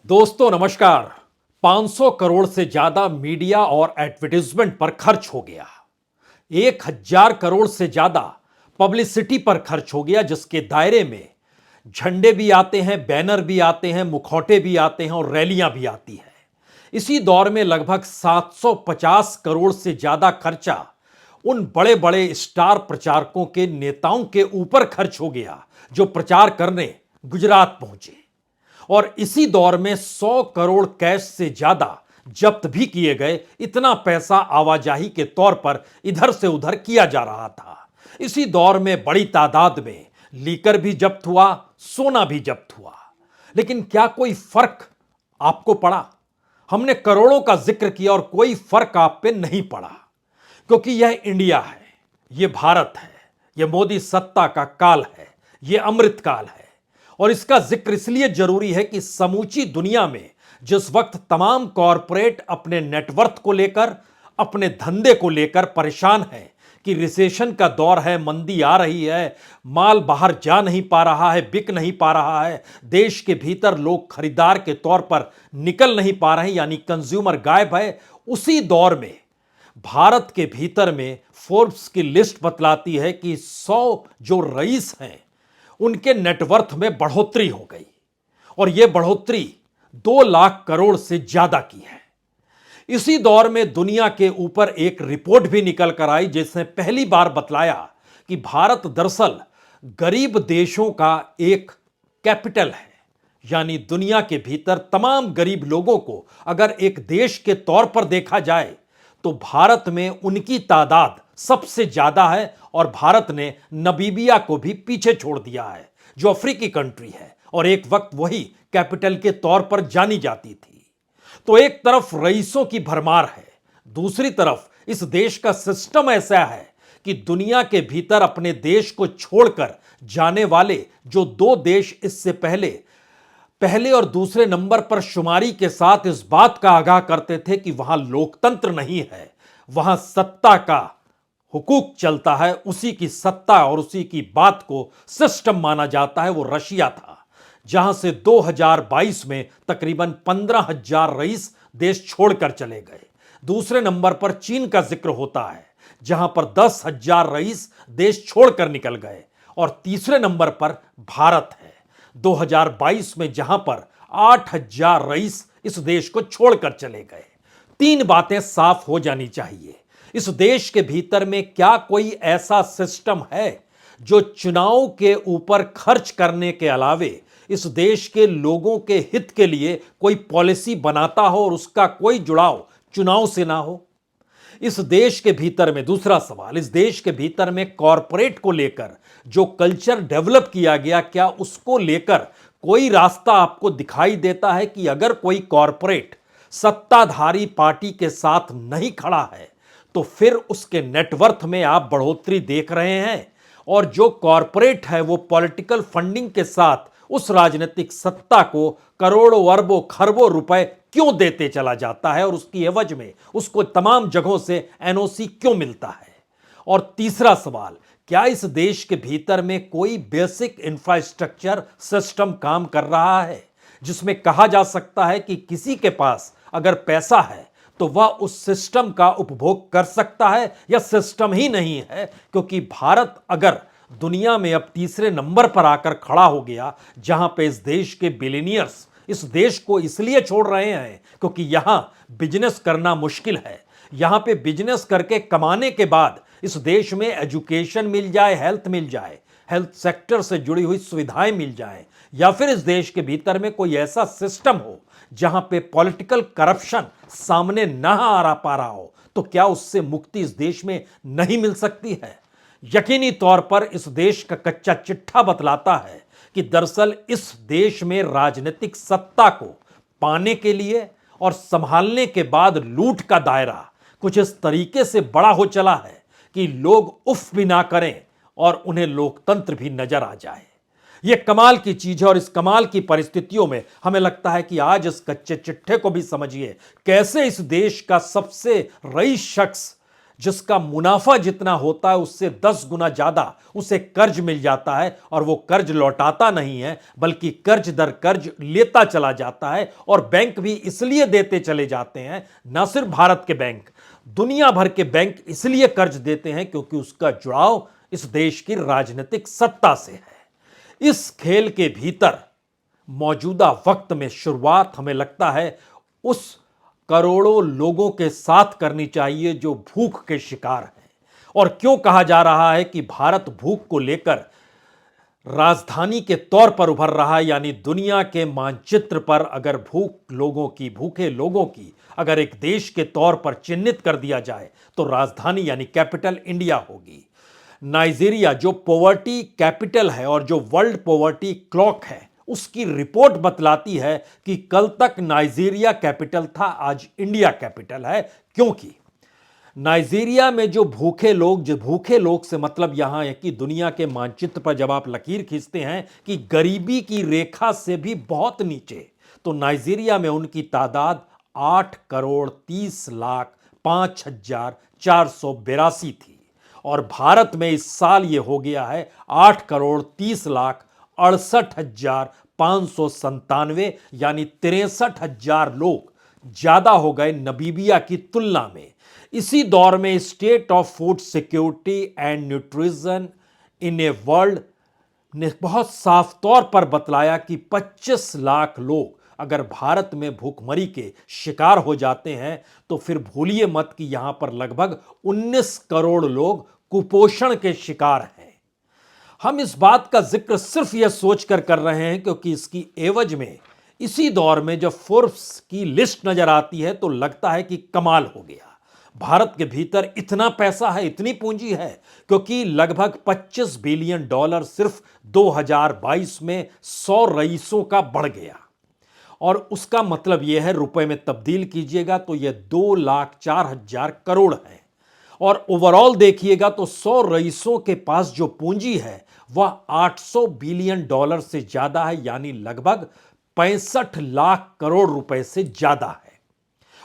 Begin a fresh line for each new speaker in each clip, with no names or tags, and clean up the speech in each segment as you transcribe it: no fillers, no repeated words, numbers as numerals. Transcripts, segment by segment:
दोस्तों नमस्कार। 500 करोड़ से ज्यादा मीडिया और एडवर्टाइजमेंट पर खर्च हो गया। 1000 करोड़ से ज्यादा पब्लिसिटी पर खर्च हो गया, जिसके दायरे में झंडे भी आते हैं, बैनर भी आते हैं, मुखौटे भी आते हैं और रैलियां भी आती हैं। इसी दौर में लगभग 750 करोड़ से ज्यादा खर्चा उन बड़े बड़े स्टार प्रचारकों के नेताओं के ऊपर खर्च हो गया जो प्रचार करने गुजरात पहुंचे। और इसी दौर में 100 करोड़ कैश से ज्यादा जब्त भी किए गए। इतना पैसा आवाजाही के तौर पर इधर से उधर किया जा रहा था। इसी दौर में बड़ी तादाद में लीकर भी जब्त हुआ, सोना भी जब्त हुआ। लेकिन क्या कोई फर्क आपको पड़ा? हमने करोड़ों का जिक्र किया और कोई फर्क आप पे नहीं पड़ा, क्योंकि यह इंडिया है, यह भारत है, यह मोदी सत्ता का काल है, यह अमृत काल है। और इसका जिक्र इसलिए जरूरी है कि समूची दुनिया में जिस वक्त तमाम कॉरपोरेट अपने नेटवर्थ को लेकर, अपने धंधे को लेकर परेशान है कि रिसेशन का दौर है, मंदी आ रही है, माल बाहर जा नहीं पा रहा है, बिक नहीं पा रहा है, देश के भीतर लोग खरीदार के तौर पर निकल नहीं पा रहे हैं, यानी कंज्यूमर गायब है, उसी दौर में भारत के भीतर में फोर्ब्स की लिस्ट बतलाती है कि 100 जो रईस हैं उनके नेटवर्थ में बढ़ोतरी हो गई। और यह बढ़ोतरी 2 लाख करोड़ से ज्यादा की है। इसी दौर में दुनिया के ऊपर एक रिपोर्ट भी निकल कर आई, जिसने पहली बार बतलाया कि भारत दरअसल गरीब देशों का एक कैपिटल है। यानी दुनिया के भीतर तमाम गरीब लोगों को अगर एक देश के तौर पर देखा जाए तो भारत में उनकी तादाद सबसे ज्यादा है। और भारत ने नमीबिया को भी पीछे छोड़ दिया है, जो अफ्रीकी कंट्री है और एक वक्त वही कैपिटल के तौर पर जानी जाती थी। तो एक तरफ रईसों की भरमार है, दूसरी तरफ इस देश का सिस्टम ऐसा है कि दुनिया के भीतर अपने देश को छोड़कर जाने वाले जो 2 देश इससे पहले और दूसरे नंबर पर शुमारी के साथ इस बात का आगाह करते थे कि वहां लोकतंत्र नहीं है, वहां सत्ता का हुकूक चलता है, उसी की सत्ता और उसी की बात को सिस्टम माना जाता है, वो रशिया था, जहां से 2022 में तकरीबन 15,000 रईस देश छोड़कर चले गए। दूसरे नंबर पर चीन का जिक्र होता है, जहां पर 10,000 रईस देश छोड़कर निकल गए। और तीसरे नंबर पर भारत है 2022 में, जहां पर 8,000 रईस इस देश को छोड़कर चले गए। 3 बातें साफ हो जानी चाहिए। इस देश के भीतर में क्या कोई ऐसा सिस्टम है जो चुनाव के ऊपर खर्च करने के अलावे इस देश के लोगों के हित के लिए कोई पॉलिसी बनाता हो और उसका कोई जुड़ाव चुनाव से ना हो? इस देश के भीतर में, दूसरा सवाल, इस देश के भीतर में कॉरपोरेट को लेकर जो कल्चर डेवलप किया गया, क्या उसको लेकर कोई रास्ता आपको दिखाई देता है कि अगर कोई कॉरपोरेट सत्ताधारी पार्टी के साथ नहीं खड़ा है तो फिर उसके नेटवर्थ में आप बढ़ोतरी देख रहे हैं? और जो कॉरपोरेट है वो पॉलिटिकल फंडिंग के साथ उस राजनीतिक सत्ता को करोड़ों अरबों खरबों रुपए क्यों देते चला जाता है और उसकी एवज में उसको तमाम जगहों से एनओसी क्यों मिलता है? और तीसरा सवाल, क्या इस देश के भीतर में कोई बेसिक इंफ्रास्ट्रक्चर सिस्टम काम कर रहा है जिसमें कहा जा सकता है कि किसी के पास अगर पैसा है तो वह उस सिस्टम का उपभोग कर सकता है, या सिस्टम ही नहीं है? क्योंकि भारत अगर दुनिया में अब तीसरे नंबर पर आकर खड़ा हो गया, जहां पे इस देश के बिलियनियर्स इस देश को इसलिए छोड़ रहे हैं क्योंकि यहां बिजनेस करना मुश्किल है। यहां पे बिजनेस करके कमाने के बाद इस देश में एजुकेशन मिल जाए, हेल्थ मिल जाए, हेल्थ सेक्टर से जुड़ी हुई सुविधाएं मिल जाए, या फिर इस देश के भीतर में कोई ऐसा सिस्टम हो जहां पे पॉलिटिकल करप्शन सामने ना आ पा रहा हो, तो क्या उससे मुक्ति इस देश में नहीं मिल सकती है? यकीनी तौर पर इस देश का कच्चा चिट्ठा बतलाता है कि दरअसल इस देश में राजनीतिक सत्ता को पाने के लिए और संभालने के बाद लूट का दायरा कुछ इस तरीके से बड़ा हो चला है कि लोग उफ भी ना करें और उन्हें लोकतंत्र भी नजर आ जाए। यह कमाल की चीज है। और इस कमाल की परिस्थितियों में हमें लगता है कि आज इस कच्चे चिट्ठे को भी समझिए, कैसे इस देश का सबसे रईस शख्स जिसका मुनाफा जितना होता है उससे 10 गुना ज्यादा उसे कर्ज मिल जाता है, और वो कर्ज लौटाता नहीं है बल्कि कर्ज दर कर्ज लेता चला जाता है। और बैंक भी इसलिए देते चले जाते हैं, ना सिर्फ भारत के बैंक, दुनिया भर के बैंक इसलिए कर्ज देते हैं क्योंकि उसका जुड़ाव इस देश की राजनीतिक सत्ता से है। इस खेल के भीतर मौजूदा वक्त में शुरुआत हमें लगता है उस करोड़ों लोगों के साथ करनी चाहिए जो भूख के शिकार हैं। और क्यों कहा जा रहा है कि भारत भूख को लेकर राजधानी के तौर पर उभर रहा है, यानी दुनिया के मानचित्र पर अगर भूखे लोगों की अगर एक देश के तौर पर चिन्हित कर दिया जाए तो राजधानी यानी कैपिटल इंडिया होगी। नाइजीरिया जो पॉवर्टी कैपिटल है और जो वर्ल्ड पॉवर्टी क्लॉक है, उसकी रिपोर्ट बतलाती है कि कल तक नाइजीरिया कैपिटल था, आज इंडिया कैपिटल है। क्योंकि नाइजीरिया में जो भूखे लोग से मतलब यहां है कि दुनिया के मानचित्र पर जब आप लकीर खींचते हैं कि गरीबी की रेखा से भी बहुत नीचे, तो नाइजीरिया में उनकी तादाद 8,30,05,482 थी। और भारत में इस साल यह हो गया है 8,30,68,597, यानी 63,000 लोग ज्यादा हो गए नबीबिया की तुलना में। इसी दौर में state of food security and nutrition in a world ने बहुत साफ तौर पर बतलाया कि 25 लाख लोग अगर भारत में भूखमरी के शिकार हो जाते हैं तो फिर भूलिए मत कि यहां पर लगभग 19 करोड़ लोग कुपोषण के शिकार हैं। हम इस बात का जिक्र सिर्फ यह सोचकर कर रहे हैं क्योंकि इसकी एवज में इसी दौर में जब फोर्ब्स की लिस्ट नजर आती है तो लगता है कि कमाल हो गया, भारत के भीतर इतना पैसा है, इतनी पूंजी है, क्योंकि लगभग $25 बिलियन सिर्फ 2022 में 100 रईसों का बढ़ गया। और उसका मतलब यह है, रुपए में तब्दील कीजिएगा तो यह 2,04,000 करोड़ है। और ओवरऑल देखिएगा तो 100 रईसों के पास जो पूंजी है वह $800 बिलियन से ज्यादा है, यानी लगभग 65 लाख करोड़ रुपए से ज्यादा है।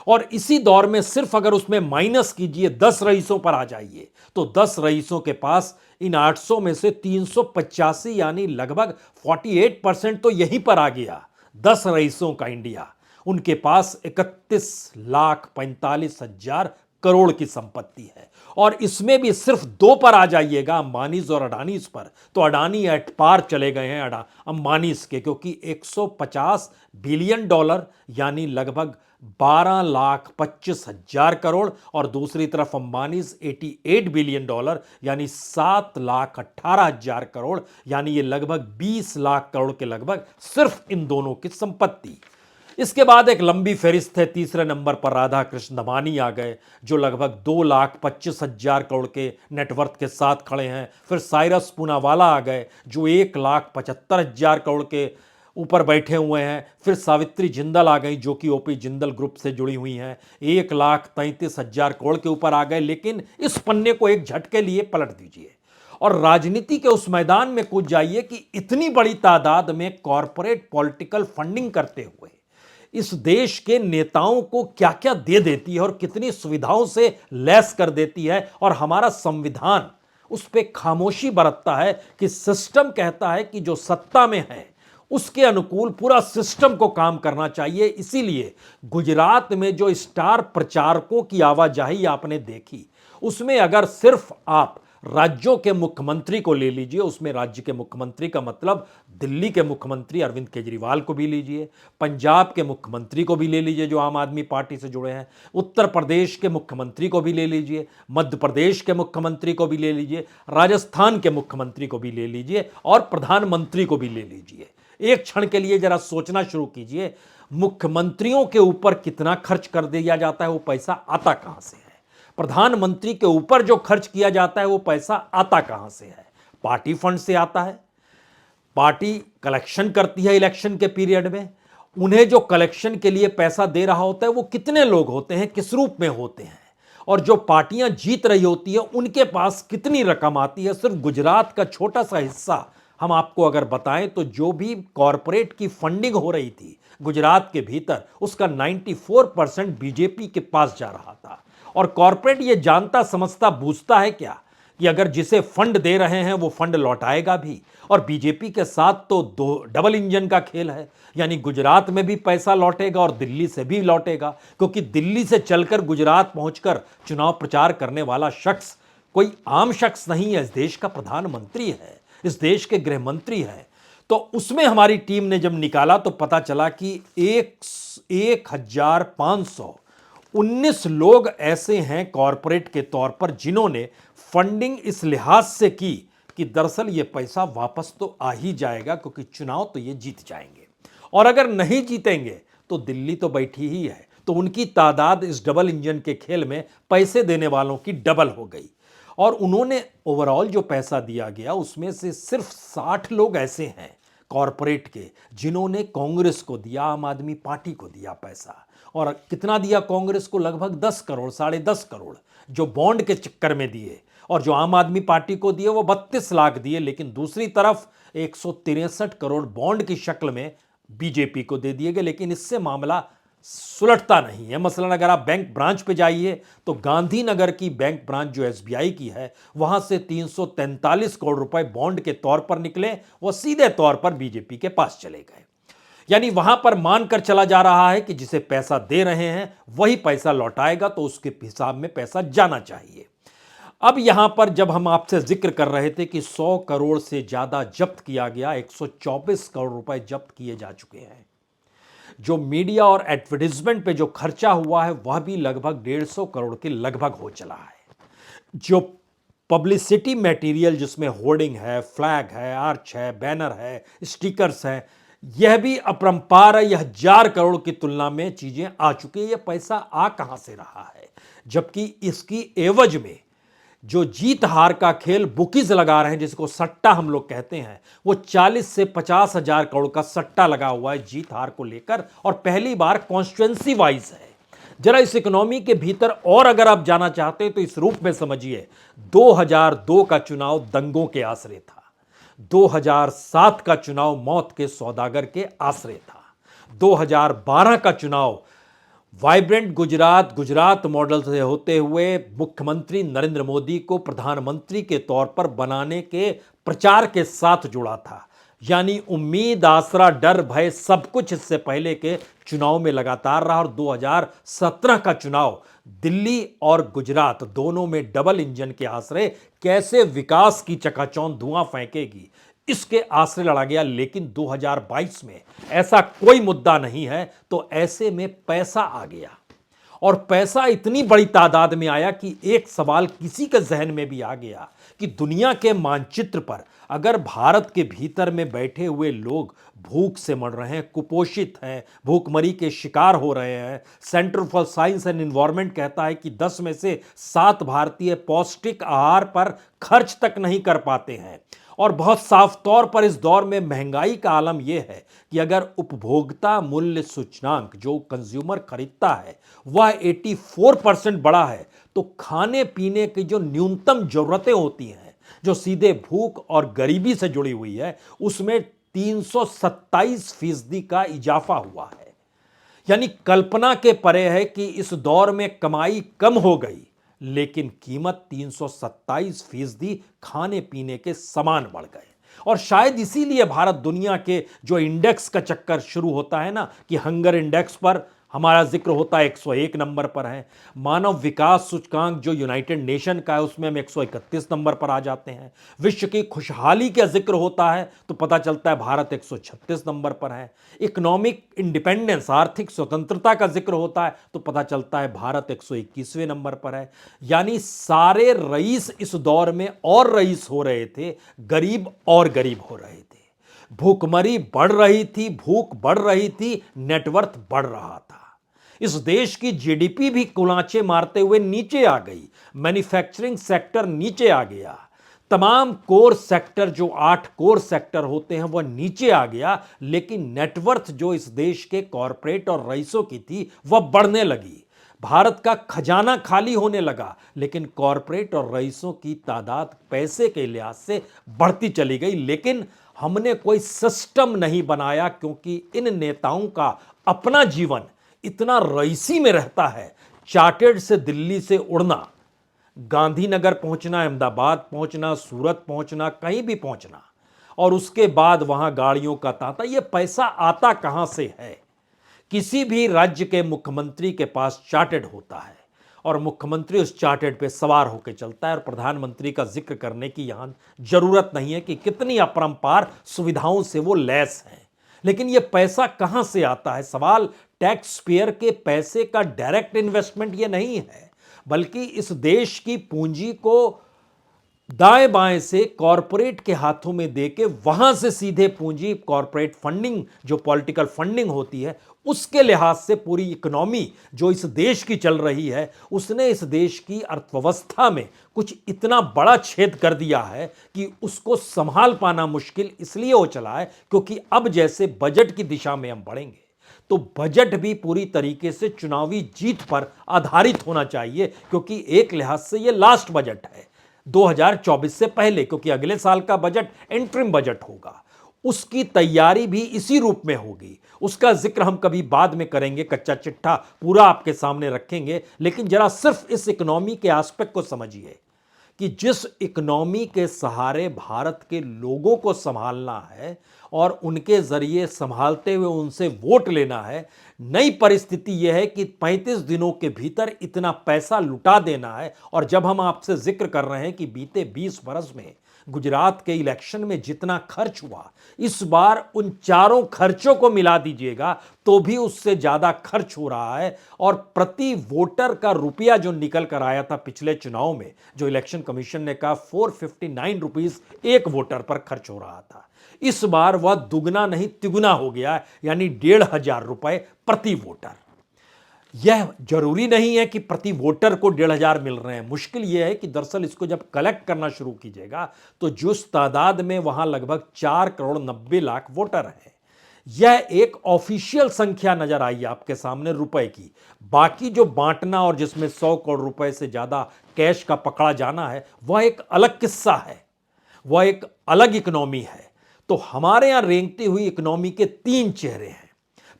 और इसी दौर में सिर्फ अगर उसमें माइनस कीजिए 10 रईसों पर आ जाइए तो 10 रईसों के पास इन 800 में से 385 यानी लगभग 48% तो यहीं पर आ गया। 10 रईसों का इंडिया, उनके पास 31,45,000 करोड़ की संपत्ति है। और इसमें भी सिर्फ 2 पर आ जाइएगा, अंबानीज और अडानीज पर, तो अडानी एट पार चले गए हैं अंबानीज के, क्योंकि $150 बिलियन यानी लगभग 12,25,000 करोड़, और दूसरी तरफ अंबानीज 88 बिलियन यानी 7,18,000 करोड़, यानी ये लगभग 20 लाख करोड़ के लगभग सिर्फ इन दोनों की संपत्ति। इसके बाद एक लंबी फहरिस्त है, तीसरे नंबर पर राधा कृष्ण दमानी आ गए जो लगभग 2,25,000 करोड़ के नेटवर्थ के साथ खड़े हैं। फिर साइरस पूनावाला आ गए जो 1,75,000 करोड़ के ऊपर बैठे हुए हैं। फिर सावित्री जिंदल आ गई जो कि ओपी जिंदल ग्रुप से जुड़ी हुई हैं, 1,33,000 करोड़ के ऊपर आ गए। लेकिन इस पन्ने को एक झटके लिए पलट दीजिए और राजनीति के उस मैदान में कूद जाइए कि इतनी बड़ी तादाद में कॉरपोरेट पॉलिटिकल फंडिंग करते हुए इस देश के नेताओं को क्या क्या दे देती है और कितनी सुविधाओं से लैस कर देती है, और हमारा संविधान उस पर खामोशी बरतता है कि सिस्टम कहता है कि जो सत्ता में है उसके अनुकूल पूरा सिस्टम को काम करना चाहिए। इसीलिए गुजरात में जो स्टार प्रचारकों की आवाजाही आपने देखी, उसमें अगर सिर्फ आप राज्यों के मुख्यमंत्री को ले लीजिए, उसमें राज्य के मुख्यमंत्री का मतलब दिल्ली के मुख्यमंत्री अरविंद केजरीवाल को भी लीजिए, पंजाब के मुख्यमंत्री को भी ले लीजिए जो आम आदमी पार्टी से जुड़े हैं, उत्तर प्रदेश के मुख्यमंत्री को भी ले लीजिए, मध्य प्रदेश के मुख्यमंत्री को भी ले लीजिए, राजस्थान के मुख्यमंत्री को भी ले लीजिए और प्रधानमंत्री को भी ले लीजिए। एक क्षण के लिए जरा सोचना शुरू कीजिए, मुख्यमंत्रियों के ऊपर कितना खर्च कर दिया जाता है, वो पैसा आता कहां से है? प्रधानमंत्री के ऊपर जो खर्च किया जाता है वो पैसा आता कहां से है? पार्टी फंड से आता है। पार्टी कलेक्शन करती है इलेक्शन के पीरियड में। उन्हें जो कलेक्शन के लिए पैसा दे रहा होता है वो कितने लोग होते हैं, किस रूप में होते हैं, और जो पार्टियां जीत रही होती है उनके पास कितनी रकम आती है। सिर्फ गुजरात का छोटा सा हिस्सा हम आपको अगर बताएं तो जो भी कॉरपोरेट की फंडिंग हो रही थी गुजरात के भीतर, उसका 94% बीजेपी के पास जा रहा था। और कॉरपोरेट ये जानता समझता बूझता है क्या कि अगर जिसे फंड दे रहे हैं वो फंड लौटाएगा भी। और बीजेपी के साथ तो दो डबल इंजन का खेल है, यानी गुजरात में भी पैसा लौटेगा और दिल्ली से भी लौटेगा, क्योंकि दिल्ली से चलकर गुजरात पहुंचकर चुनाव प्रचार करने वाला शख्स कोई आम शख्स नहीं है, इस देश का प्रधानमंत्री है, इस देश के गृह मंत्री है। तो उसमें हमारी टीम ने जब निकाला तो पता चला कि 1519 लोग ऐसे हैं कॉरपोरेट के तौर पर जिन्होंने फंडिंग इस लिहाज से की कि दरअसल ये पैसा वापस तो आ ही जाएगा, क्योंकि चुनाव तो ये जीत जाएंगे और अगर नहीं जीतेंगे तो दिल्ली तो बैठी ही है। तो उनकी तादाद इस डबल इंजन के खेल में पैसे देने वालों की डबल हो गई और उन्होंने ओवरऑल जो पैसा दिया गया उसमें से सिर्फ 60 लोग ऐसे हैं कॉरपोरेट के जिन्होंने कांग्रेस को दिया, आम आदमी पार्टी को दिया पैसा। और कितना दिया कांग्रेस को? लगभग 10 करोड़, 10.5 करोड़ जो बॉन्ड के चक्कर में दिए, और जो आम आदमी पार्टी को दिए वो 32 लाख दिए। लेकिन दूसरी तरफ 163 करोड़ बॉन्ड की शक्ल में बीजेपी को दे दिए गए। लेकिन इससे मामला सुलटता नहीं है। मसलन अगर आप बैंक ब्रांच पे जाइए तो गांधीनगर की बैंक ब्रांच जो एसबीआई की है वहां से 343 करोड़ रुपए बॉन्ड के तौर पर निकले, वो सीधे तौर पर बीजेपी के पास चले गए। यानी वहां पर मानकर चला जा रहा है कि जिसे पैसा दे रहे हैं वही पैसा लौटाएगा, तो उसके हिसाब में पैसा जाना चाहिए। अब यहां पर जब हम आपसे जिक्र कर रहे थे कि 100 करोड़ से ज्यादा जब्त किया गया, 124 करोड़ रुपए जब्त किए जा चुके हैं। जो मीडिया और एडवर्टीजमेंट पे जो खर्चा हुआ है वह भी लगभग 150 करोड़ के लगभग हो चला है। जो पब्लिसिटी मटेरियल जिसमें होर्डिंग है, फ्लैग है, आर्च है, बैनर है, स्टिकर्स है, यह भी अपरंपार है। यह 1000 करोड़ की तुलना में चीजें आ चुकी है। यह पैसा आ कहां से रहा है? जबकि इसकी एवज में जो जीत हार का खेल बुकीज लगा रहे हैं, जिसको सट्टा हम लोग कहते हैं, वो 40 से 50 हजार करोड़ का सट्टा लगा हुआ है जीत हार को लेकर, और पहली बार कॉन्स्टिट्यूएंसी वाइज है। जरा इस इकोनॉमी के भीतर और अगर आप जाना चाहते हैं तो इस रूप में समझिए, 2002 का चुनाव दंगों के आसरे था, 2007 का चुनाव मौत के सौदागर के आसरे था, 2012 का चुनाव वाइब्रेंट गुजरात मॉडल से होते हुए मुख्यमंत्री नरेंद्र मोदी को प्रधानमंत्री के तौर पर बनाने के प्रचार के साथ जुड़ा था। यानी उम्मीद, आसरा, डर, भय सब कुछ इससे पहले के चुनाव में लगातार रहा। और 2017 का चुनाव दिल्ली और गुजरात दोनों में डबल इंजन के आसरे कैसे विकास की चकाचौंध धुआं फेंकेगी, इसके आसरे लड़ा गया। लेकिन 2022 में ऐसा कोई मुद्दा नहीं है, तो ऐसे में पैसा आ गया, और पैसा इतनी बड़ी तादाद में आया कि एक सवाल किसी के जहन में भी आ गया कि दुनिया के मानचित्र पर अगर भारत के भीतर में बैठे हुए लोग भूख से मर रहे हैं, कुपोषित हैं, भूखमरी के शिकार हो रहे हैं, centre for science and environment कहता है कि 10 में से 7 भारतीय पौष्टिक आहार पर खर्च तक नहीं कर पाते हैं, और बहुत साफ तौर पर इस दौर में महंगाई का आलम यह है कि अगर उपभोक्ता मूल्य सूचकांक जो कंज्यूमर खरीदता है वह 84% बढ़ा है, तो खाने पीने की जो न्यूनतम जरूरतें होती हैं जो सीधे भूख और गरीबी से जुड़ी हुई है, उसमें 327% का इजाफा हुआ है। यानी कल्पना के परे है कि इस दौर में कमाई कम हो गई, लेकिन कीमत 327% खाने पीने के सामान बढ़ गए। और शायद इसीलिए भारत दुनिया के जो इंडेक्स का चक्कर शुरू होता है ना, कि हंगर इंडेक्स पर हमारा जिक्र होता है, 101 नंबर पर है। मानव विकास सूचकांक जो यूनाइटेड नेशन का है उसमें हम 131 नंबर पर आ जाते हैं। विश्व की खुशहाली का जिक्र होता है तो पता चलता है भारत 136 नंबर पर है। इकोनॉमिक इंडिपेंडेंस, आर्थिक स्वतंत्रता का जिक्र होता है तो पता चलता है भारत 121वें नंबर पर है। यानी सारे रईस इस दौर में और रईस हो रहे थे, गरीब और गरीब हो रहे थे। भूखमरी बढ़ रही थी, भूख बढ़ रही थी, नेटवर्थ बढ़ रहा था। इस देश की जीडीपी भी कुलांचे मारते हुए नीचे आ गई, मैन्युफैक्चरिंग सेक्टर नीचे आ गया, तमाम कोर सेक्टर जो 8 कोर सेक्टर होते हैं वह नीचे आ गया। लेकिन नेटवर्थ जो इस देश के कॉरपोरेट और रईसों की थी वह बढ़ने लगी। भारत का खजाना खाली होने लगा, लेकिन कॉरपोरेट और रईसों की तादाद पैसे के लिहाज से बढ़ती चली गई। लेकिन हमने कोई सिस्टम नहीं बनाया, क्योंकि इन नेताओं का अपना जीवन इतना रईसी में रहता है चार्टर्ड से दिल्ली से उड़ना, गांधीनगर पहुंचना, अहमदाबाद पहुंचना, सूरत पहुंचना, कहीं भी पहुंचना, और उसके बाद वहां गाड़ियों का तांता, यह पैसा आता कहां से है? किसी भी राज्य के मुख्यमंत्री के पास चार्टर्ड होता है और मुख्यमंत्री उस चार्टर्ड पे सवार होकर चलता है, और प्रधानमंत्री का जिक्र करने की यहां जरूरत नहीं है कि कितनी अपरंपार सुविधाओं से वो लैस हैं। लेकिन ये पैसा कहां से आता है? सवाल टैक्स पेयर के पैसे का डायरेक्ट इन्वेस्टमेंट ये नहीं है, बल्कि इस देश की पूंजी को दाएं बाएं से कॉरपोरेट के हाथों में देके वहां से सीधे पूंजी, कॉरपोरेट फंडिंग जो पॉलिटिकल फंडिंग होती है, उसके लिहाज से पूरी इकोनॉमी जो इस देश की चल रही है, उसने इस देश की अर्थव्यवस्था में कुछ इतना बड़ा छेद कर दिया है कि उसको संभाल पाना मुश्किल इसलिए हो चला है क्योंकि अब जैसे बजट की दिशा में हम बढ़ेंगे तो बजट भी पूरी तरीके से चुनावी जीत पर आधारित होना चाहिए, क्योंकि एक लिहाज से यह लास्ट बजट है 2024 से पहले, क्योंकि अगले साल का बजट इंटरिम बजट होगा, उसकी तैयारी भी इसी रूप में होगी। उसका जिक्र हम कभी बाद में करेंगे, कच्चा चिट्ठा पूरा आपके सामने रखेंगे, लेकिन जरा सिर्फ इस इकोनॉमी के एस्पेक्ट को समझिए कि जिस इकोनॉमी के सहारे भारत के लोगों को संभालना है और उनके जरिए संभालते हुए उनसे वोट लेना है, नई परिस्थिति यह है कि 35 दिनों के भीतर इतना पैसा लुटा देना है। और जब हम आपसे जिक्र कर रहे हैं कि बीते 20 बरस में गुजरात के इलेक्शन में जितना खर्च हुआ, इस बार उन चारों खर्चों को मिला दीजिएगा तो भी उससे ज्यादा खर्च हो रहा है। और प्रति वोटर का रुपया जो निकल कर आया था पिछले चुनाव में, जो इलेक्शन कमीशन ने कहा 459 रुपीस एक वोटर पर खर्च हो रहा था, इस बार वह दुगना नहीं तिगुना हो गया, यानी 1,500 रुपए प्रति वोटर। यह जरूरी नहीं है कि प्रति वोटर को 1,500 मिल रहे हैं। मुश्किल यह है कि दरअसल इसको जब कलेक्ट करना शुरू कीजिएगा तो जिस तादाद में वहां लगभग 4 करोड़ 90 लाख वोटर हैं, यह एक ऑफिशियल संख्या नजर आई आपके सामने रुपए की। बाकी जो बांटना और जिसमें 100 करोड़ रुपए से ज्यादा कैश का पकड़ा जाना है, वह एक अलग किस्सा है, वह एक अलग इकोनॉमी है। तो हमारे यहां रेंगती हुई इकोनॉमी के 3 चेहरे हैं।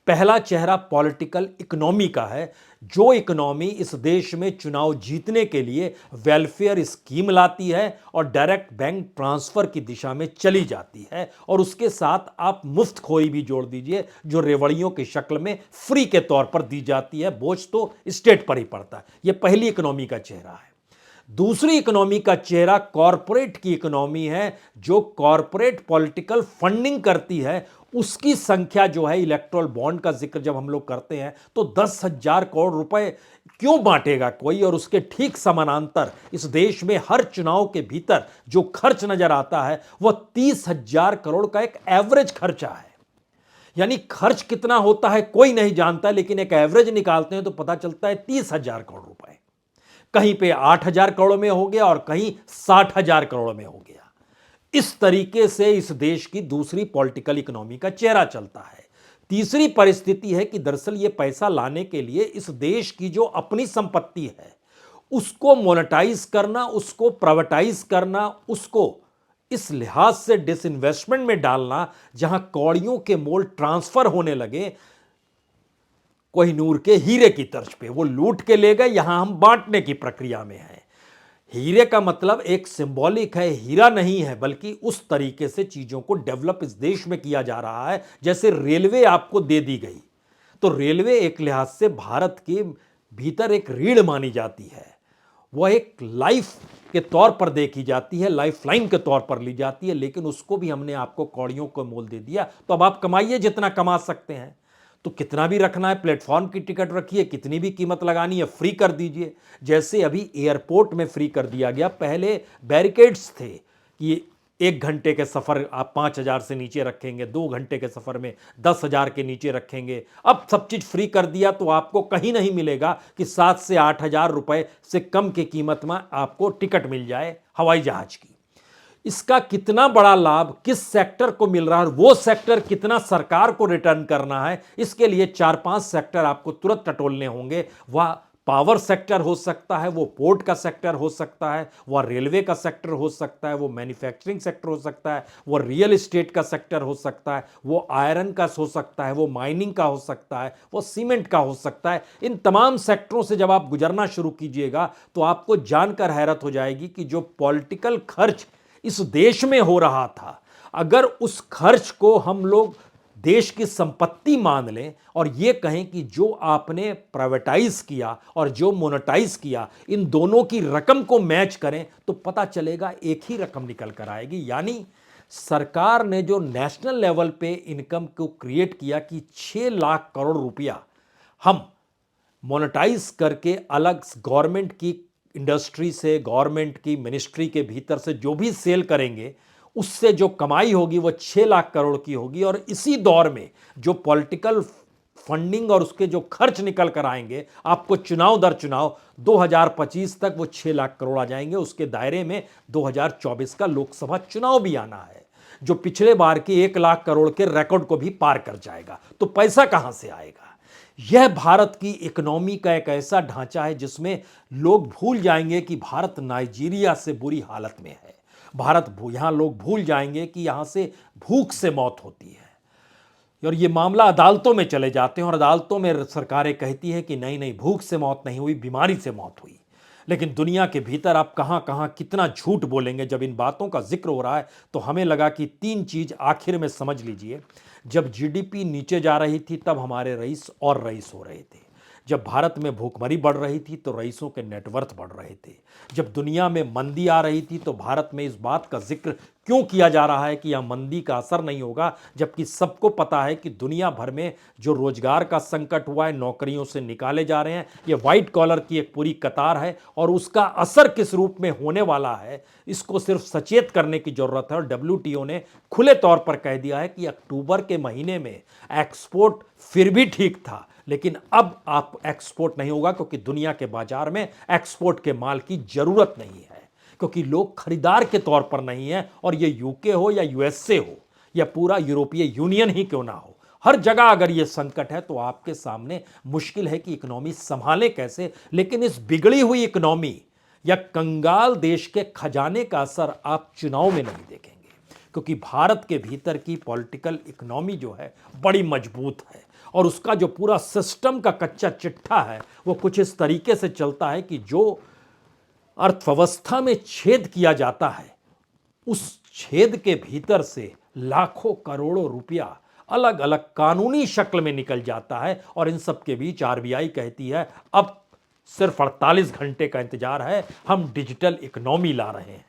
पहला चेहरा पॉलिटिकल इकोनॉमी का है, जो इकोनॉमी इस देश में चुनाव जीतने के लिए वेलफेयर स्कीम लाती है और डायरेक्ट बैंक ट्रांसफर की दिशा में चली जाती है, और उसके साथ आप मुफ्तखोरी भी जोड़ दीजिए जो रेवड़ियों की शक्ल में फ्री के तौर पर दी जाती है, बोझ तो स्टेट पर ही पड़ता है। यह पहली इकोनॉमी का चेहरा है। दूसरी इकोनॉमी का चेहरा कॉरपोरेट की इकोनॉमी है, जो कॉरपोरेट पॉलिटिकल फंडिंग करती है। उसकी संख्या जो है, इलेक्टोरल बॉन्ड का जिक्र जब हम लोग करते हैं तो 10,000 करोड़ रुपए क्यों बांटेगा कोई, और उसके ठीक समानांतर इस देश में हर चुनाव के भीतर जो खर्च नजर आता है वह 30,000 करोड़ का एक एवरेज खर्चा है। यानी खर्च कितना होता है कोई नहीं जानता, लेकिन एक एवरेज निकालते हैं तो पता चलता है 30,000 करोड़ रुपए। कहीं पे 8,000 करोड़ में हो गया और कहीं 60,000 करोड़ में हो गया। इस तरीके से इस देश की दूसरी पॉलिटिकल इकोनॉमी का चेहरा चलता है। तीसरी परिस्थिति है कि दरअसल यह पैसा लाने के लिए इस देश की जो अपनी संपत्ति है उसको मोनेटाइज करना, उसको प्राइवेटाइज करना, उसको इस लिहाज से डिसइन्वेस्टमेंट में डालना जहां कौड़ियों के मोल ट्रांसफर होने लगे, कोहिनूर के हीरे की तर्ज पे। वो लूट के ले गए, यहां हम बांटने की प्रक्रिया में हैं। हीरे का मतलब एक सिंबॉलिक है, हीरा नहीं है, बल्कि उस तरीके से चीजों को डेवलप इस देश में किया जा रहा है। जैसे रेलवे आपको दे दी गई, तो रेलवे एक लिहाज से भारत के भीतर एक रीढ़ मानी जाती है, वह एक लाइफ के तौर पर देखी जाती है, लाइफ लाइन के तौर पर ली जाती है। लेकिन उसको भी हमने आपको कौड़ियों को मोल दे दिया, तो अब आप कमाइए जितना कमा सकते हैं। तो कितना भी रखना है, प्लेटफॉर्म की टिकट रखिए, कितनी भी कीमत लगानी है फ्री कर दीजिए। जैसे अभी एयरपोर्ट में फ्री कर दिया गया, पहले बैरिकेड्स थे कि 1 घंटे के सफ़र आप 5,000 से नीचे रखेंगे, 2 घंटे के सफ़र में 10,000 के नीचे रखेंगे। अब सब चीज़ फ्री कर दिया तो आपको कहीं नहीं मिलेगा कि 7 से 8,000 रुपए से कम की कीमत में आपको टिकट मिल जाए हवाई जहाज की। इसका कितना बड़ा लाभ किस सेक्टर को मिल रहा है, वो सेक्टर कितना सरकार को रिटर्न करना है, इसके लिए 4-5 सेक्टर आपको तुरंत टटोलने होंगे। वह पावर सेक्टर हो सकता है, वो पोर्ट का सेक्टर हो सकता है, वह रेलवे का सेक्टर हो सकता है, वो मैन्युफैक्चरिंग सेक्टर हो सकता है, वो रियल एस्टेट का सेक्टर हो सकता है, वो आयरन का हो सकता है, वो माइनिंग का हो सकता है, वो सीमेंट का हो सकता है। इन तमाम सेक्टरों से जब आप गुजरना शुरू कीजिएगा तो आपको जानकर हैरत हो जाएगी कि जो पॉलिटिकल खर्च इस देश में हो रहा था, अगर उस खर्च को हम लोग देश की संपत्ति मान लें और यह कहें कि जो आपने प्राइवेटाइज किया और जो मोनेटाइज किया, इन दोनों की रकम को मैच करें तो पता चलेगा एक ही रकम निकल कर आएगी। यानी सरकार ने जो नेशनल लेवल पे इनकम को क्रिएट किया कि 6 लाख करोड़ रुपया हम मोनेटाइज करके अलग गवर्नमेंट की इंडस्ट्री से, गवर्नमेंट की मिनिस्ट्री के भीतर से जो भी सेल करेंगे, उससे जो कमाई होगी वो 6 लाख करोड़ की होगी। और इसी दौर में जो पॉलिटिकल फंडिंग और उसके जो खर्च निकल कर आएंगे, आपको चुनाव दर चुनाव 2025 तक वो 6 लाख करोड़ आ जाएंगे। उसके दायरे में 2024 का लोकसभा चुनाव भी आना है, जो पिछले बार के 1 लाख करोड़ के रिकॉर्ड को भी पार कर जाएगा। तो पैसा कहां से आएगा? यह भारत की इकोनॉमी का एक ऐसा ढांचा है जिसमें लोग भूल जाएंगे कि भारत नाइजीरिया से बुरी हालत में है। यहां लोग भूल जाएंगे कि यहां से भूख से मौत होती है। और ये मामला अदालतों में चले जाते हैं और अदालतों में सरकारें कहती हैं कि नहीं नहीं, भूख से मौत नहीं हुई, बीमारी से मौत हुई। लेकिन दुनिया के भीतर आप कहां कहां कितना झूठ बोलेंगे। जब इन बातों का जिक्र हो रहा है तो हमें लगा कि 3 चीज आखिर में समझ लीजिए। जब जीडीपी नीचे जा रही थी तब हमारे रईस और रईस हो रहे थे। जब भारत में भूखमरी बढ़ रही थी तो रईसों के नेटवर्थ बढ़ रहे थे। जब दुनिया में मंदी आ रही थी तो भारत में इस बात का जिक्र क्यों किया जा रहा है कि यह मंदी का असर नहीं होगा, जबकि सबको पता है कि दुनिया भर में जो रोजगार का संकट हुआ है, नौकरियों से निकाले जा रहे हैं, ये व्हाइट कॉलर की एक पूरी कतार है और उसका असर किस रूप में होने वाला है, इसको सिर्फ सचेत करने की जरूरत है। और डब्ल्यूटीओ ने खुले तौर पर कह दिया है कि अक्टूबर के महीने में एक्सपोर्ट फिर भी ठीक था, लेकिन अब आप एक्सपोर्ट नहीं होगा क्योंकि दुनिया के बाजार में एक्सपोर्ट के माल की जरूरत नहीं है, क्योंकि लोग खरीदार के तौर पर नहीं है। और ये यूके हो या यूएसए हो या पूरा यूरोपीय यूनियन ही क्यों ना हो, हर जगह अगर ये संकट है तो आपके सामने मुश्किल है कि इकोनॉमी संभाले कैसे। लेकिन इस बिगड़ी हुई इकोनॉमी या कंगाल देश के खजाने का असर आप चुनाव में नहीं देखेंगे, क्योंकि भारत के भीतर की पॉलिटिकल इकोनॉमी जो है बड़ी मजबूत है और उसका जो पूरा सिस्टम का कच्चा चिट्ठा है वो कुछ इस तरीके से चलता है कि जो अर्थव्यवस्था में छेद किया जाता है, उस छेद के भीतर से लाखों करोड़ों रुपया अलग अलग कानूनी शक्ल में निकल जाता है। और इन सब के बीच आरबीआई कहती है अब सिर्फ 48 घंटे का इंतजार है, हम डिजिटल इकोनॉमी ला रहे हैं।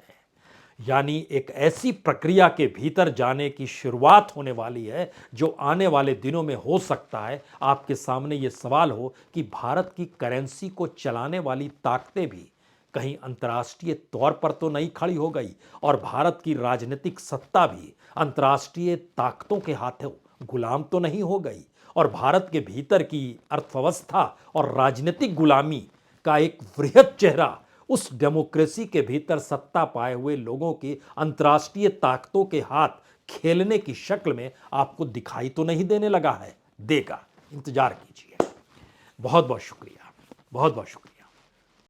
यानी एक ऐसी प्रक्रिया के भीतर जाने की शुरुआत होने वाली है जो आने वाले दिनों में हो सकता है आपके सामने ये सवाल हो कि भारत की करेंसी को चलाने वाली ताकतें भी कहीं अंतर्राष्ट्रीय तौर पर तो नहीं खड़ी हो गई और भारत की राजनीतिक सत्ता भी अंतर्राष्ट्रीय ताकतों के हाथों गुलाम तो नहीं हो गई और भारत के भीतर की अर्थव्यवस्था और राजनीतिक गुलामी का एक वृहद चेहरा उस डेमोक्रेसी के भीतर सत्ता पाए हुए लोगों की अंतर्राष्ट्रीय ताकतों के हाथ खेलने की शक्ल में आपको दिखाई तो नहीं देने लगा है। देगा, इंतजार कीजिए। बहुत बहुत शुक्रिया, बहुत बहुत शुक्रिया।